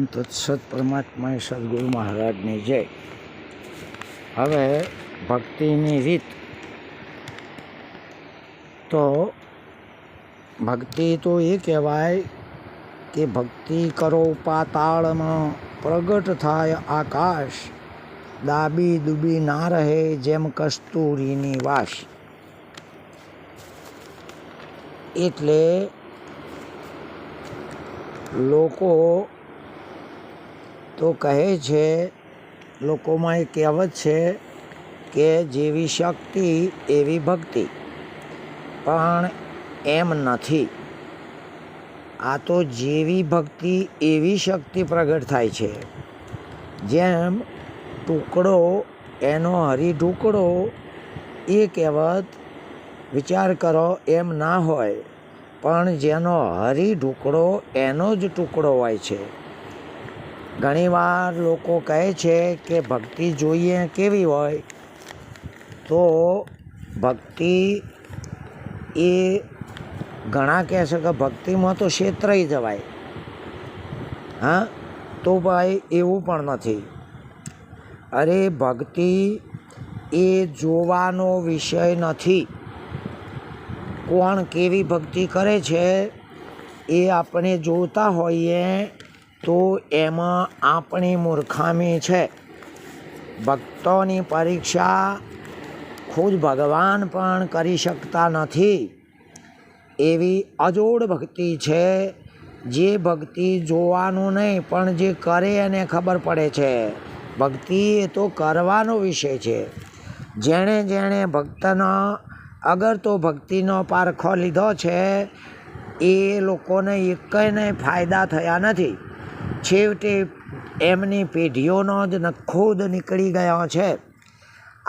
તત્સત પરમાત્મા સદગુરુ મહારાજની જય। હવે ભક્તિની રીત તો ભક્તિ તો એ કહેવાય કે ભક્તિ કરો પાતાળમાં પ્રગટ થાય આકાશ, દાબી દુબી ના રહે જેમ કસ્તુરીની વાસ। એટલે લોકો તો કહે છે, લોકોમાં એક કહેવત છે કે જેવી શક્તિ એવી ભક્તિ, પણ એમ નથી। આ તો જેવી ભક્તિ એવી શક્તિ પ્રગટ થાય છે। જેમ ટુકડો એનો હરી ઢુકડો, એ કહેવત વિચાર કરો એમ ના હોય, પણ જેનો હરી ઢુકડો એનો જ ટુકડો હોય છે। ઘણીવાર લોકો કહે છે કે ભક્તિ જોઈએ કેવી હોય, તો ભક્તિ એ ઘણા કહે છે કે ભક્તિમાં તો છેતરાઈ જવાય। હા, તો ભાઈ એવું પણ નથી। અરે ભક્તિ એ જોવાનો વિષય નથી। કોણ કેવી ભક્તિ કરે છે એ આપણે જોતા હોઈએ તો એમાં આપણી મૂર્ખામી છે। ભક્તોની પરીક્ષા ખુદ ભગવાન પણ કરી શકતા નથી। એવી અજોડ ભક્તિ છે, જે ભક્તિ જોવાનું નહીં પણ જે કરે એને ખબર પડે છે। ભક્તિ એ તો કરવાનો વિષય છે। જેણે જેણે ભક્તનો અગર તો ભક્તિનો પારખો લીધો છે, એ લોકોને એકને ફાયદા થયા નથી। છેવટે એમની પેઢીઓનો જ નખોદ નીકળી ગયો છે।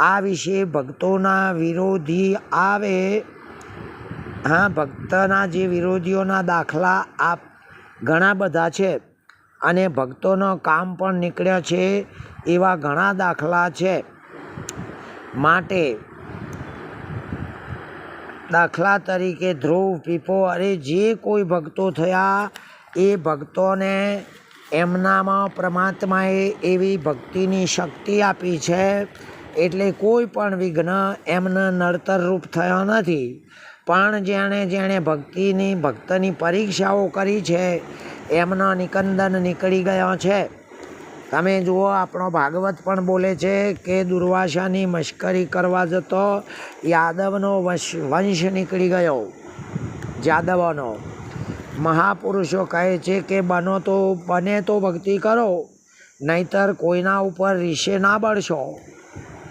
આ વિશે ભક્તોના વિરોધી આવે, હા, ભક્તના જે વિરોધીઓના દાખલા ઘણા બધા છે, અને ભક્તોનો કામ પણ નીકળ્યો છે એવા ઘણા દાખલા છે। માટે દાખલા તરીકે ધ્રુવ, પીપો, અરે જે કોઈ ભક્તો થયા, એ ભક્તોને એમનામાં પરમાત્માએ એવી ભક્તિની શક્તિ આપી છે, એટલે કોઈ પણ વિઘ્ન એમને નડતરરૂપ થયો નથી। પણ જેણે જેણે ભક્તની પરીક્ષાઓ કરી છે, એમનો નિકંદન નીકળી ગયો છે। તમે જુઓ, આપણો ભાગવત પણ બોલે છે કે દુર્વાસાની મશ્કરી કરવા જતો યાદવનો વંશ નીકળી ગયો, જાદવનો। મહાપુરુષો કહે છે કે બને તો ભક્તિ કરો, નહીતર કોઈના ઉપર રીસે ના બળશો।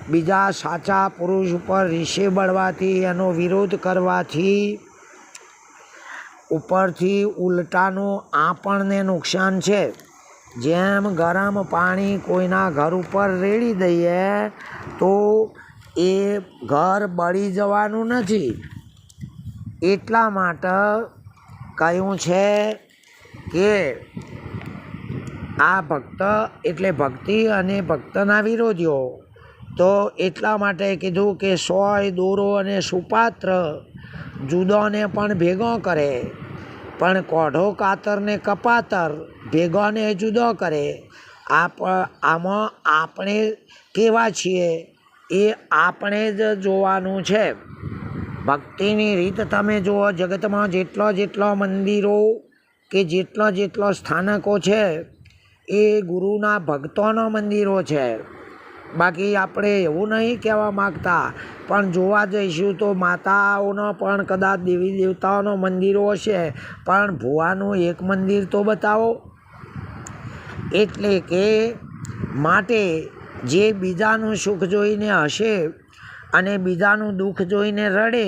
બીજા સાચા પુરુષ ઉપર રીસે બળવાથી, એનો વિરોધ કરવાથી ઉપરથી ઉલટાનું આપણને નુકસાન છે। જેમ ગરમ પાણી કોઈના ઘર ઉપર રેડી દઈએ તો એ ઘર બળી જવાનું નથી। એટલા માટે કહ્યું છે કે આ ભક્ત એટલે ભક્તિ અને ભક્તના વિરોધીઓ, તો એટલા માટે કીધું કે સોય, દોરો અને સુપાત્ર જુદોને પણ ભેગો કરે, પણ કોઢો કાતરને કપાતર ભેગોને જુદો કરે। આમાં આપણે કેવા છીએ એ આપણે જ જોવાનું છે। ભક્તિની રીત તમે જુઓ, જગતમાં જેટલો મંદિરો કે જેટલો સ્થાનકો છે, એ ગુરુના ભક્તોના મંદિરો છે। બાકી આપણે એવું નહીં કહેવા માગતા, પણ જોવા જઈશું તો માતાઓનો પણ કદાચ દેવી દેવતાઓનો મંદિરો હશે, પણ ભુવાનું એક મંદિર તો બતાવો। એટલે કે માટે જે બીજાનું સુખ જોઈને હસે અને બીજાનું દુઃખ જોઈને રડે,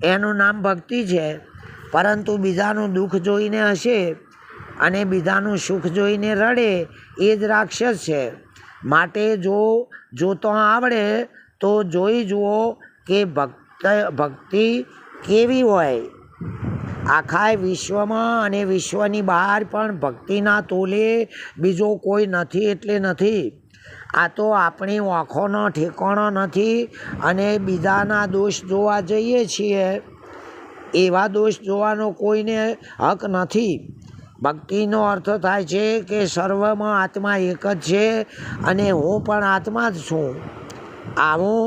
એનું નામ ભક્તિ છે। પરંતુ બીજાનું દુઃખ જોઈને હસે અને બીજાનું સુખ જોઈને રડે, એ જ રાક્ષસ છે। માટે જોતો આવડે તો જોઈ જુઓ કે ભક્તિ કેવી હોય। આખા વિશ્વમાં અને વિશ્વની બહાર પણ ભક્તિના તોલે બીજો કોઈ નથી એટલે નથી। આ તો આપણી આંખોનો ઠેકાણો નથી, અને બીજાના દોષ જોવા જઈએ છીએ, એવા દોષ જોવાનો કોઈને હક નથી। ભક્તિનો અર્થ થાય છે કે સર્વમાં આત્મા એક જ છે અને હું પણ આત્મા જ છું. આવું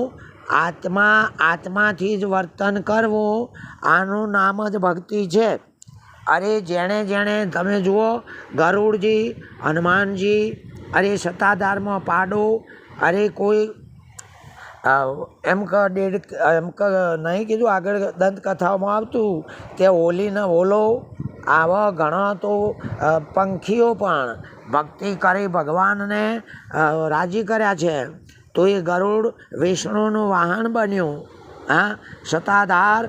આત્માથી જ વર્તન કરવું, આનું નામ જ ભક્તિ છે. અરે જેણે તમે જુઓ ગરુડજી, હનુમાનજી, અરે સત્તાધારમાં પાડો, અરે કોઈ એમ નહીં કીધું આગળ દંતકથાઓમાં આવતું કે હોલીને હોલો, આવા ઘણા તો પંખીઓ પણ ભક્તિ કરી ભગવાનને રાજી કર્યા છે. તો એ ગરુડ વિષ્ણુનું વાહન બન્યું. હા, સત્તાધાર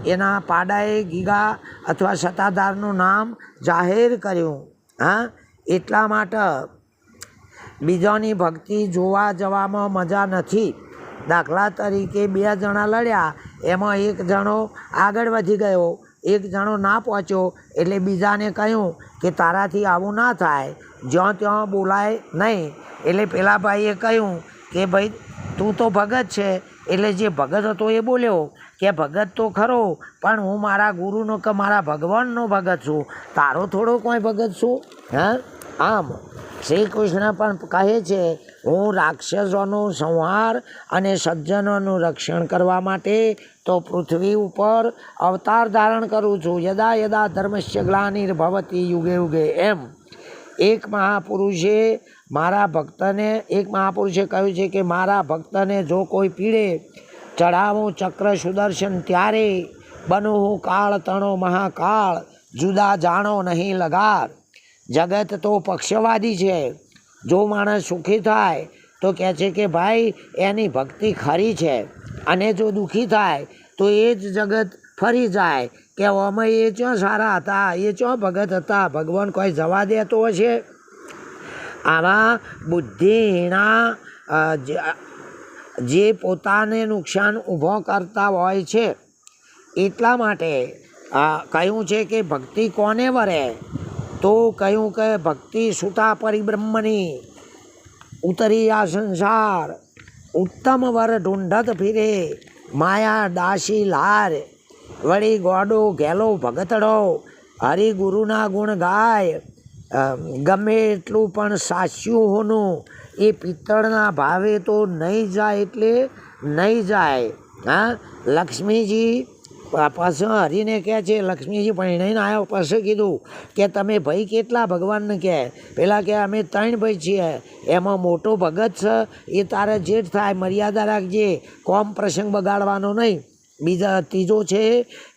એના પાડાએ ગીગા અથવા સત્તાધારનું નામ જાહેર કર્યું. હા, એટલા માટે બીજાની ભક્તિ જોવા જવામાં મજા નથી. દાખલા તરીકે 2 જણા લડ્યા, એમાં એક જણો આગળ વધી ગયો, એક જણો ના પહોંચ્યો, એટલે બીજાને કહ્યું કે તારાથી આવું ના થાય, જ્યાં ત્યાં બોલાય નહીં. એટલે પેલા ભાઈએ કહ્યું કે ભાઈ તું તો ભગત છે, એટલે જે ભગત હતો એ બોલ્યો કે ભગત તો ખરો, પણ હું મારા ગુરુનો કે મારા ભગવાનનો ભગત છું, તારો થોડો કોઈ ભગત છું. હા, આમ શ્રી કૃષ્ણ પણ કહે છે હું રાક્ષસોનો સંહાર અને સજ્જનોનું રક્ષણ કરવા માટે તો પૃથ્વી ઉપર અવતાર ધારણ કરું છું. યદા યદા ધર્મસ્ય ગ્લાનિર્ભવતિ યુગે યુગે. એમ એક મહાપુરુષે કહ્યું છે કે મારા ભક્તને જો કોઈ પીડે, ચઢાવું ચક્ર સુદર્શન ત્યારે, બનું હું કાળ તણો મહાકાળ, જુદા જાણો નહીં લગાર. જગત તો પક્ષવાદી છે. જો માણસ સુખી થાય તો કહે છે કે ભાઈ એની ભક્તિ ખરી છે, અને જો દુઃખી થાય તો એ જ જગત ફરી જાય કે અમે એ ક્યાં સારા હતા, એ ક્યાં ભગત હતા, ભગવાન કોઈ જવા દેતો હશે. આવા બુદ્ધિહીણા જે પોતાને નુકસાન ઊભો કરતા હોય છે. એટલા માટે કહ્યું છે કે ભક્તિ કોને વરે, તો કહ્યું કે ભક્તિ સુતા પરિબ્રહ્મની, ઉતરી આ સંસાર, ઉત્તમ વર ઢૂંઢત ફિરે, માયા દાસી લાર, વળી ગોડો ઘેલો ભગતડો, હરિગુરુના ગુણ ગાય, ગમે એટલું પણ સાસ્યું હોનું, એ પિત્તળના ભાવે તો નહીં જાય એટલે નહીં જાય. હા, લક્ષ્મીજી પાછો હરીને કહે છે, લક્ષ્મીજી પરણાઈને આવ્યા પછી કીધું કે તમે ભાઈ કેટલા, ભગવાનને કહે. પેલા કે અમે 3 ભાઈ છીએ, એમાં મોટો ભગત છે એ તારે જેઠ થાય, મર્યાદા રાખજે, કોમ પ્રસંગ બગાડવાનો નહીં. ત્રીજો છે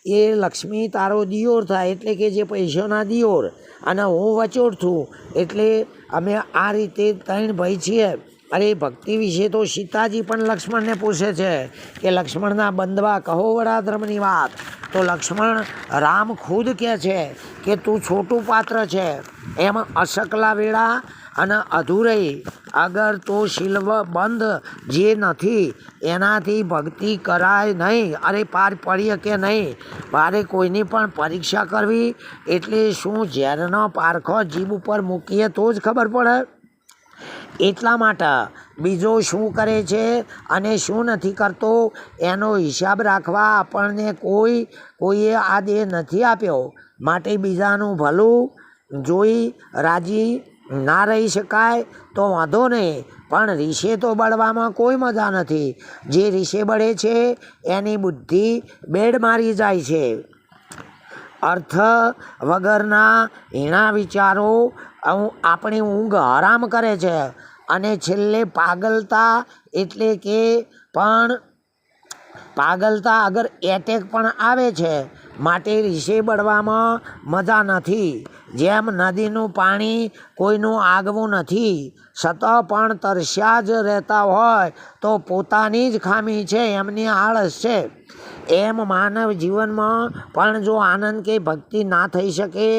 એ લક્ષ્મી તારો દિયોર થાય, એટલે કે જે પૈસાના દિયોર, અને હું વચોટ છું, એટલે અમે આ રીતે 3 ભાઈ છીએ. અરે ભક્તિ વિશે તો સીતાજી પણ લક્ષ્મણને પૂછે છે કે લક્ષ્મણના બંધવા કહો વડા ધર્મની વાત. તો લક્ષ્મણ રામ ખુદ કહે છે કે તું છોટું પાત્ર છે, એમાં અસકલા વેળા અને અધૂરઈ અગર તો શિલ્વ બંધ જે નથી એનાથી ભક્તિ કરાય નહીં. અરે પાર પડીએ કે નહીં. મારે કોઈની પણ પરીક્ષા કરવી એટલે શું ઝેરનો પારખો જીભ ઉપર મૂકીએ તો જ ખબર પડે. એટલા માટે બીજો શું કરે છે અને શું નથી કરતો એનો હિસાબ રાખવા આપણને કોઈએ આદેશ નથી આપ્યો. માટે બીજાનું ભલું જોઈ રાજી ના રહી શકાય તો વાંધો નહીં, પણ રીસે તો બળવામાં કોઈ મજા નથી. જે રીસે બળે છે એની બુદ્ધિ બેડ મારી જાય છે. અર્થ વગરના હીણા વિચારો આપણી ઊંઘ હરામ કરે છે, અને છેલ્લે પાગલતા, એટલે કે પણ પાગલતા અગર એટેક પણ આવે છે. માટે રીસે બળવામાં મજા નથી. જેમ નદીનું પાણી કોઈનું આગવું નથી, છતાં પણ તરસ્યા જ રહેતા હોય તો પોતાની જ ખામી છે, એમની આળસ છે. એમ માનવ જીવનમાં પણ જો આનંદ કે ભક્તિ ના થઈ શકે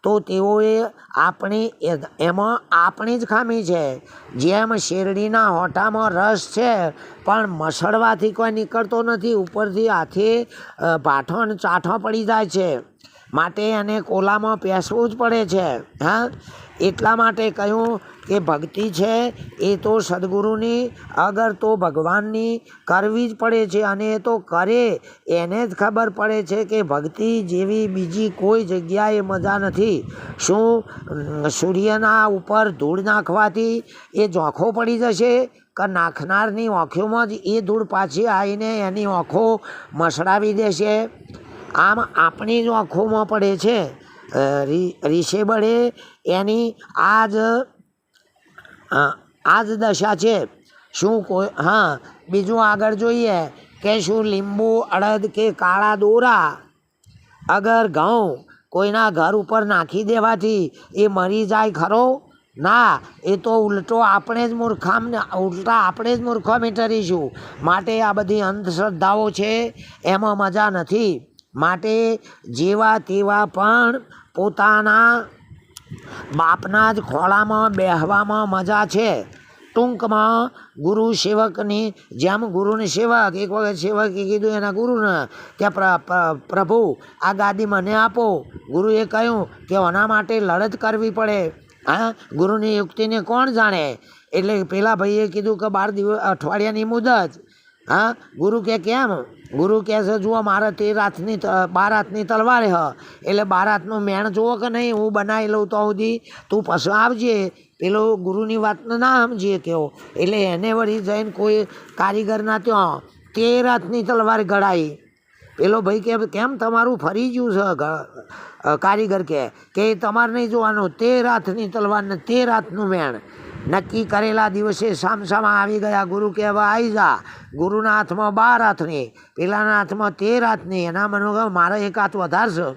તો તેઓએ એમાં આપણી જ ખામી છે. જેમ શેરડીના હોઠામાં રસ છે પણ મસળવાથી કોઈ નીકળતો નથી, ઉપરથી હાથે ભાઠો ચાઠો પડી જાય છે. માટે એને કોલામાં પેસવું જ પડે છે. હા, એટલા માટે કહ્યું કે ભક્તિ છે એ તો સદગુરુની અગર તો ભગવાનની કરવી જ પડે છે. અને એ તો કરે એને જ ખબર પડે છે કે ભક્તિ જેવી બીજી કોઈ જગ્યાએ મજા નથી. શું સૂર્યના ઉપર ધૂળ નાખવાથી એ ઝોંખો પડી જશે કે નાખનારની આંખોમાં જ એ ધૂળ પાછી આવીને એની આંખો મસળાવી દેશે? આમ આપણી જ આંખોમાં પડે છે. રિષેબળે એની આ જ દશા છે. શું કોઈ હા, બીજું આગળ જોઈએ કે શું લીંબુ, અડદ કે કાળા દોરા અગર ઘઉં કોઈના ઘર ઉપર નાખી દેવાથી એ મરી જાય ખરો? ના, એ તો ઉલટા આપણે જ મૂર્ખામી ઠરીશું. માટે આ બધી અંધશ્રદ્ધાઓ છે, એમાં મજા નથી. માટે જેવા તેવા પણ પોતાના બાપના જ ખોળામાં બેહવામાં મજા છે. ટૂંકમાં ગુરુ સેવકની જેમ ગુરુને સેવક એક વખત સેવકે કીધું એના ગુરુને કે પ્રભુ આ ગાદી મને આપો. ગુરુએ કહ્યું કે આના માટે લડત કરવી પડે. હા, ગુરુની યુક્તિને કોણ જાણે? એટલે પેલા ભાઈએ કીધું કે 12 અઠવાડિયાની મુદત. હા, ગુરુ કે કેમ? ગુરુ કહે છે જુઓ મારે 12 હાથની તલવાર હ, એટલે 12 હાથનું મેણ જુઓ કે નહીં, હું બનાવી લઉં તો સુધી તું પછી આવજે. પેલો ગુરુની વાતને ના સમજીએ કેવો, એટલે એને વળી જઈને કોઈ કારીગરના ત્યાં 13 હાથની તલવાર ઘડાઈ. પેલો ભાઈ કે કેમ તમારું ફરી ગયું છે? કારીગર કે તમારે નહીં જોવાનું, 13 હાથની તલવાર ને 13 હાથનું મેણ. નક્કી કરેલા દિવસે સામસામા આવી ગયા. ગુરુ કહેવા આવી જા. ગુરુના હાથમાં 12 હાથની, પેલાના હાથમાં 13 હાથની. એના મને મારે એક હાથ વધારશે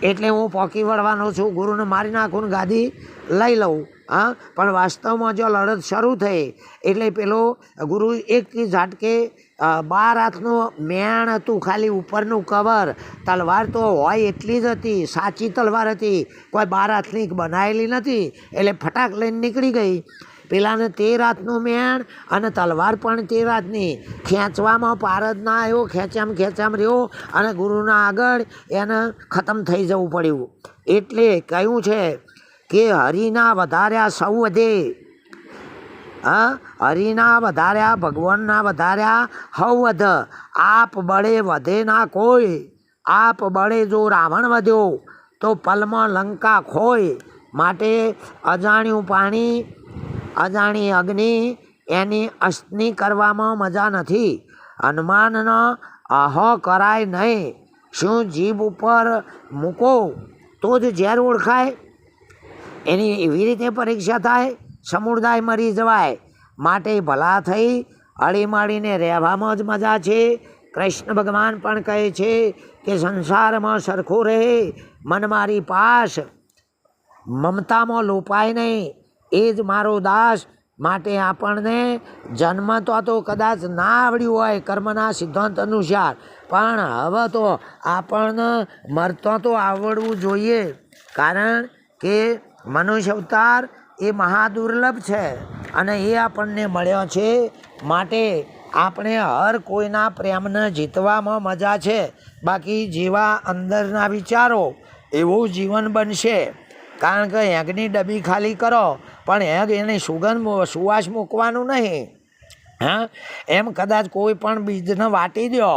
એટલે હું પોકી વળવાનો છું, ગુરુને મારી નાખું ને ગાદી લઈ લઉં. હા, પણ વાસ્તવમાં જો લડત શરૂ થઈ એટલે પેલો ગુરુ એક ઝાટકે 12 હાથનું મેણ હતું, ખાલી ઉપરનું કવર. તલવાર તો હોય એટલી જ હતી, સાચી તલવાર હતી, કોઈ 12 હાથની બનાવેલી નથી. એટલે ફટાક લઈને નીકળી ગઈ. પેલાને 13 હાથનું મેણ અને તલવાર પણ 13 હાથની. ખેંચવામાં પાર જ ના આવ્યો, ખેંચામ રહ્યો અને ગુરુના આગળ એને ખતમ થઈ જવું પડ્યું. એટલે કહ્યું છે કે હરિના વધાર્યા સૌ વધે. હા, હરિના વધાર્યા, ભગવાનના વધાર્યા હવ વધ. આપ બળે વધે ના કોઈ. આપ બળે જો રાવણ વધ્યો તો પલમાં લંકા ખોય. માટે અજાણ્યું પાણી, અજાણી અગ્નિ એની અસ્તની કરવામાં મજા નથી. હનુમાનનો અહ કરાય નહીં. શું જીભ ઉપર મૂકો તો જ ઝેર ઓળખાય? એની એવી રીતે પરીક્ષા થાય, સમુદાય મરી જવાય. માટે ભલા થઈ હળીમળીને રહેવામાં જ મજા છે. કૃષ્ણ ભગવાન પણ કહે છે કે સંસારમાં સરખો રહે મન મારી પાસ, મમતામાં લોપાય નહીં, એ જ મારો દાસ. માટે આપણને જન્મ તો કદાચ ના આવડ્યું હોય કર્મના સિદ્ધાંત અનુસાર, પણ હવે તો આપણને મરતો તો આવડવું જોઈએ. કારણ કે મનુષ્ય અવતાર એ મહાદુર્લભ છે અને એ આપણને મળ્યો છે. માટે આપણે હર કોઈના પ્રેમને જીતવામાં મજા છે. બાકી જેવા અંદરના વિચારો એવું જીવન બનશે. કારણ કે હેગની ડબ્બી ખાલી કરો પણ હેગ એની સુવાસ મૂકવાનું નહીં. હા, એમ કદાચ કોઈ પણ બીજને વાટી દો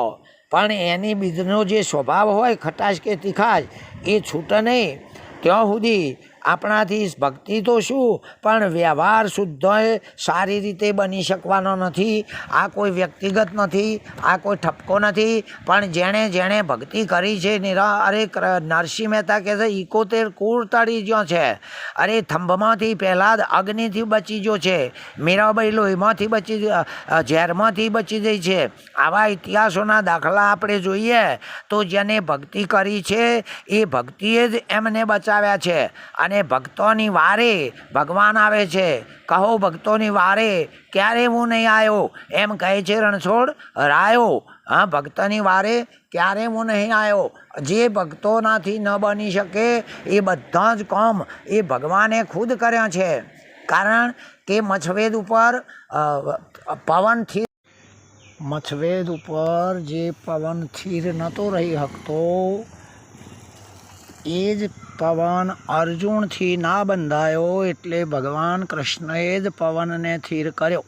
પણ એની બીજનો જે સ્વભાવ હોય ખટાશ કે તીખાશ એ છૂટે નહીં. ત્યાં સુધી આપણાથી ભક્તિ તો શું પણ વ્યવહાર શુદ્ધ સારી રીતે બની શકવાનો નથી. આ કોઈ વ્યક્તિગત નથી, આ કોઈ ઠપકો નથી, પણ જેણે ભક્તિ કરી છે. અરે નરસિંહ મહેતા કહે છે 71 કુળ તળી ગયો છે. અરે થંભમાંથી પહેલાં જ અગ્નિથી બચી ગયો છે. મીરાબાઈ લોહીમાંથી ઝેરમાંથી બચી ગઈ છે. આવા ઇતિહાસોના દાખલા આપણે જોઈએ તો જેને ભક્તિ કરી છે એ ભક્તિએ જ એમને બચાવ્યા છે. અને ભક્તોની વારે ભગવાન આવે છે. કહો ભક્તોની વારે ક્યારે હું નહીં આવ્યો, એમ કહે છે રણછોડ રાયો. હા, ભક્તની વારે ક્યારે હું નહીં આવ્યો. જે ભક્તોનાથી ન બની શકે એ બધા જ કામ એ ભગવાને ખુદ કર્યા છે. કારણ કે મચ્છવેદ ઉપર જે પવન સ્થિર નહોતો રહી શકતો એ જ પવન અર્જુનથી ના બંધાયો એટલે ભગવાન કૃષ્ણએ જ પવનને સ્થિર કર્યો.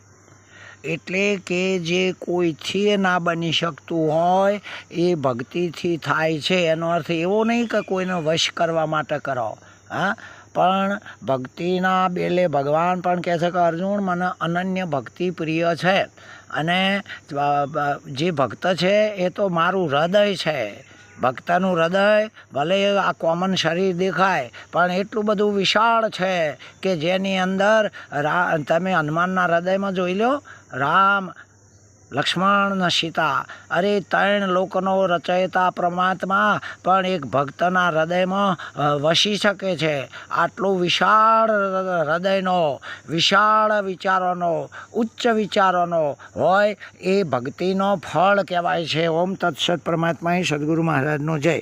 એટલે કે જે કોઈથી ના બની શકતું હોય એ ભક્તિથી થાય છે. એનો અર્થ એવો નહીં કે કોઈને વશ કરવા માટે કરો. હા, પણ ભક્તિના બેલે ભગવાન પણ કહે છે કે અર્જુન મને અનન્ય ભક્તિ પ્રિય છે, અને જે ભક્ત છે એ તો મારું હૃદય છે. ભક્તનું હૃદય ભલે આ કોમન શરીર દેખાય પણ એટલું બધું વિશાળ છે કે જેની અંદર તમે હનુમાનના હૃદયમાં જોઈ લો, રામ, લક્ષ્મણ ને સીતા, અરે 3 લોકનો રચયતા પરમાત્મા પણ એક ભક્તના હૃદયમાં વસી શકે છે. આટલો વિશાળ હૃદયનો, વિશાળ વિચારોનો, ઉચ્ચ વિચારોનો હોય એ ભક્તિનો ફળ કહેવાય છે. ઓમ તત્સત. પરમાત્મા સદગુરુ મહારાજનો જય.